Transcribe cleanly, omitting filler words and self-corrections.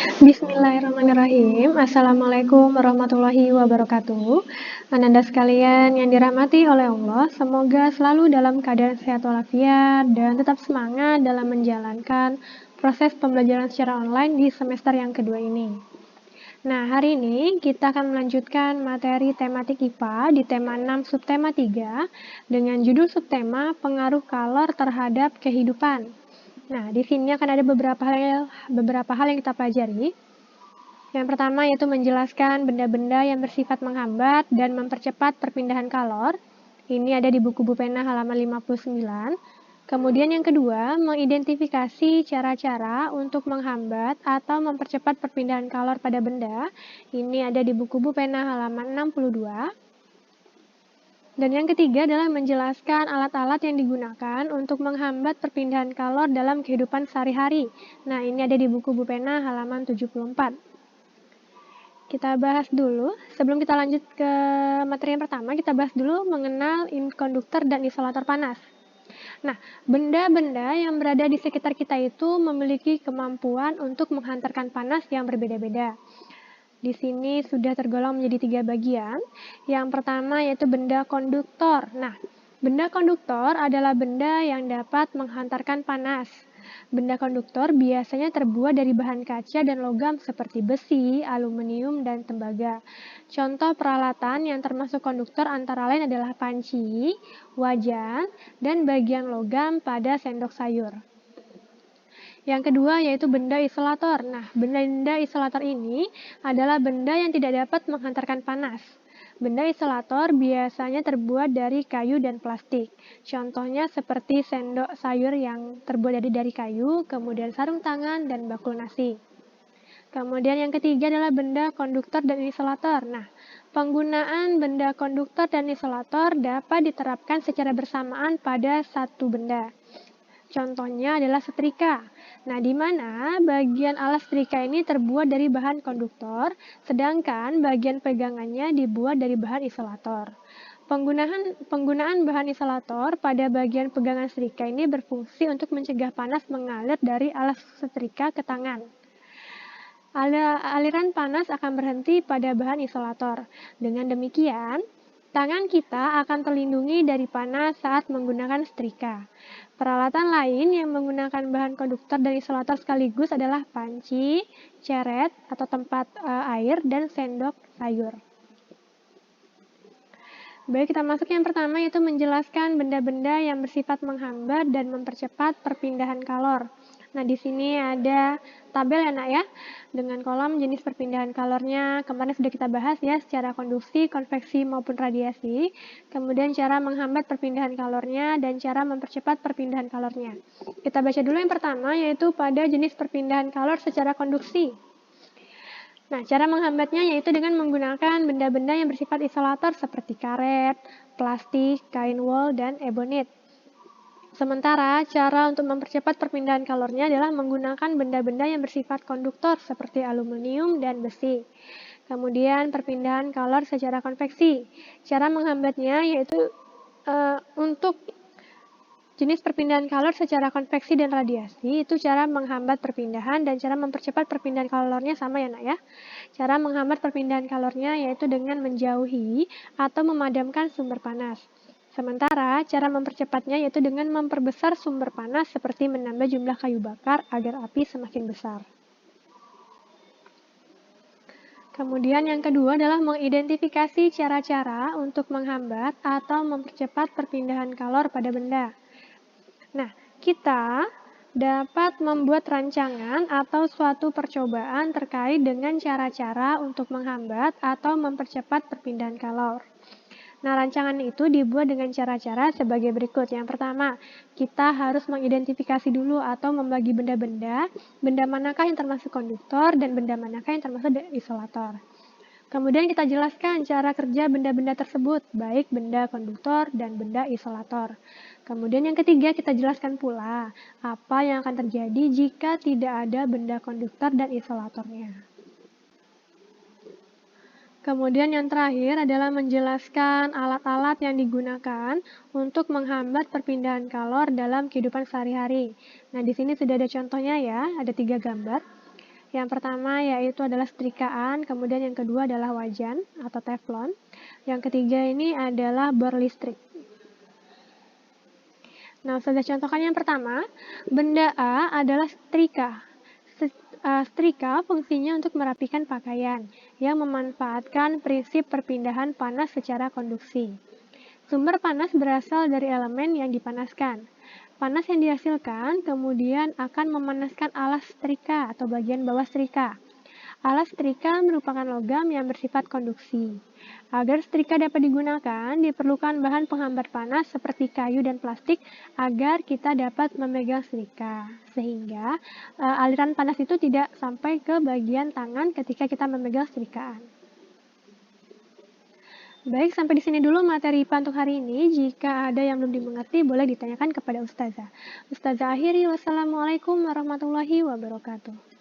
Bismillahirrahmanirrahim. Assalamualaikum warahmatullahi wabarakatuh. Ananda sekalian yang dirahmati oleh Allah, semoga selalu dalam keadaan sehat walafiat dan tetap semangat dalam menjalankan proses pembelajaran secara online di semester yang kedua ini. Nah, hari ini kita akan melanjutkan materi tematik IPA di tema 6 subtema 3 dengan judul subtema pengaruh kalor terhadap kehidupan. Nah, di sini akan ada beberapa hal yang kita pelajari. Yang pertama yaitu menjelaskan benda-benda yang bersifat menghambat dan mempercepat perpindahan kalor. Ini ada di buku Bupena halaman 59. Kemudian yang kedua, mengidentifikasi cara-cara untuk menghambat atau mempercepat perpindahan kalor pada benda. Ini ada di buku Bupena halaman 62. Dan yang ketiga adalah menjelaskan alat-alat yang digunakan untuk menghambat perpindahan kalor dalam kehidupan sehari-hari. Nah, ini ada di buku Bupena halaman 74. Kita bahas dulu, sebelum kita lanjut ke materi yang pertama, kita bahas dulu mengenal konduktor dan isolator panas. Nah, benda-benda yang berada di sekitar kita itu memiliki kemampuan untuk menghantarkan panas yang berbeda-beda. Di sini sudah tergolong menjadi 3 bagian. Yang pertama yaitu benda konduktor. Nah, benda konduktor adalah benda yang dapat menghantarkan panas. Benda konduktor biasanya terbuat dari bahan kaca dan logam seperti besi, aluminium, dan tembaga. Contoh peralatan yang termasuk konduktor antara lain adalah panci, wajan, dan bagian logam pada sendok sayur. Yang kedua yaitu benda isolator. Nah, benda isolator ini adalah benda yang tidak dapat menghantarkan panas. Benda isolator biasanya terbuat dari kayu dan plastik. Contohnya seperti sendok sayur yang terbuat dari kayu, kemudian sarung tangan dan bakul nasi. Kemudian yang ketiga adalah benda konduktor dan isolator. Nah, penggunaan benda konduktor dan isolator dapat diterapkan secara bersamaan pada satu benda. Contohnya adalah setrika. Nah, di mana bagian alas setrika ini terbuat dari bahan konduktor, sedangkan bagian pegangannya dibuat dari bahan isolator. Penggunaan bahan isolator pada bagian pegangan setrika ini berfungsi untuk mencegah panas mengalir dari alas setrika ke tangan. Aliran panas akan berhenti pada bahan isolator. Dengan demikian, tangan kita akan terlindungi dari panas saat menggunakan setrika. Peralatan lain yang menggunakan bahan konduktor dan isolator sekaligus adalah panci, ceret atau tempat air, dan sendok sayur. Baik, kita masuk yang pertama yaitu menjelaskan benda-benda yang bersifat menghambat dan mempercepat perpindahan kalor. Nah, di sini ada tabel ya, Nak ya, dengan kolom jenis perpindahan kalornya. Kemarin sudah kita bahas ya, secara konduksi, konveksi maupun radiasi. Kemudian cara menghambat perpindahan kalornya dan cara mempercepat perpindahan kalornya. Kita baca dulu yang pertama yaitu pada jenis perpindahan kalor secara konduksi. Nah, cara menghambatnya yaitu dengan menggunakan benda-benda yang bersifat isolator seperti karet, plastik, kain wol, dan ebonit. Sementara, cara untuk mempercepat perpindahan kalornya adalah menggunakan benda-benda yang bersifat konduktor seperti aluminium dan besi. Kemudian, perpindahan kalor secara konveksi. Cara menghambatnya yaitu untuk jenis perpindahan kalor secara konveksi dan radiasi, itu cara menghambat perpindahan dan cara mempercepat perpindahan kalornya sama ya, Nak ya. Cara menghambat perpindahan kalornya yaitu dengan menjauhi atau memadamkan sumber panas. Sementara, cara mempercepatnya yaitu dengan memperbesar sumber panas seperti menambah jumlah kayu bakar agar api semakin besar. Kemudian yang kedua adalah mengidentifikasi cara-cara untuk menghambat atau mempercepat perpindahan kalor pada benda. Nah, kita dapat membuat rancangan atau suatu percobaan terkait dengan cara-cara untuk menghambat atau mempercepat perpindahan kalor. Nah, rancangan itu dibuat dengan cara-cara sebagai berikut. Yang pertama, kita harus mengidentifikasi dulu atau membagi benda-benda, benda manakah yang termasuk konduktor dan benda manakah yang termasuk isolator. Kemudian kita jelaskan cara kerja benda-benda tersebut, baik benda konduktor dan benda isolator. Kemudian yang ketiga, kita jelaskan pula apa yang akan terjadi jika tidak ada benda konduktor dan isolatornya. Kemudian yang terakhir adalah menjelaskan alat-alat yang digunakan untuk menghambat perpindahan kalor dalam kehidupan sehari-hari. Nah, di sini sudah ada contohnya ya, ada 3 gambar. Yang pertama yaitu adalah setrikaan, kemudian yang kedua adalah wajan atau teflon. Yang ketiga ini adalah bor listrik. Nah, sudah contohkan yang pertama, benda A adalah setrika. Setrika fungsinya untuk merapikan pakaian yang memanfaatkan prinsip perpindahan panas secara konduksi. Sumber panas berasal dari elemen yang dipanaskan. Panas yang dihasilkan kemudian akan memanaskan alas setrika atau bagian bawah setrika. Alas setrika merupakan logam yang bersifat konduksi. Agar setrika dapat digunakan, diperlukan bahan penghambat panas seperti kayu dan plastik agar kita dapat memegang setrika. Sehingga aliran panas itu tidak sampai ke bagian tangan ketika kita memegang setrikaan. Baik, sampai di sini dulu materi IPA untuk hari ini. Jika ada yang belum dimengerti, boleh ditanyakan kepada Ustazah. Ustazah akhiri, wassalamualaikum warahmatullahi wabarakatuh.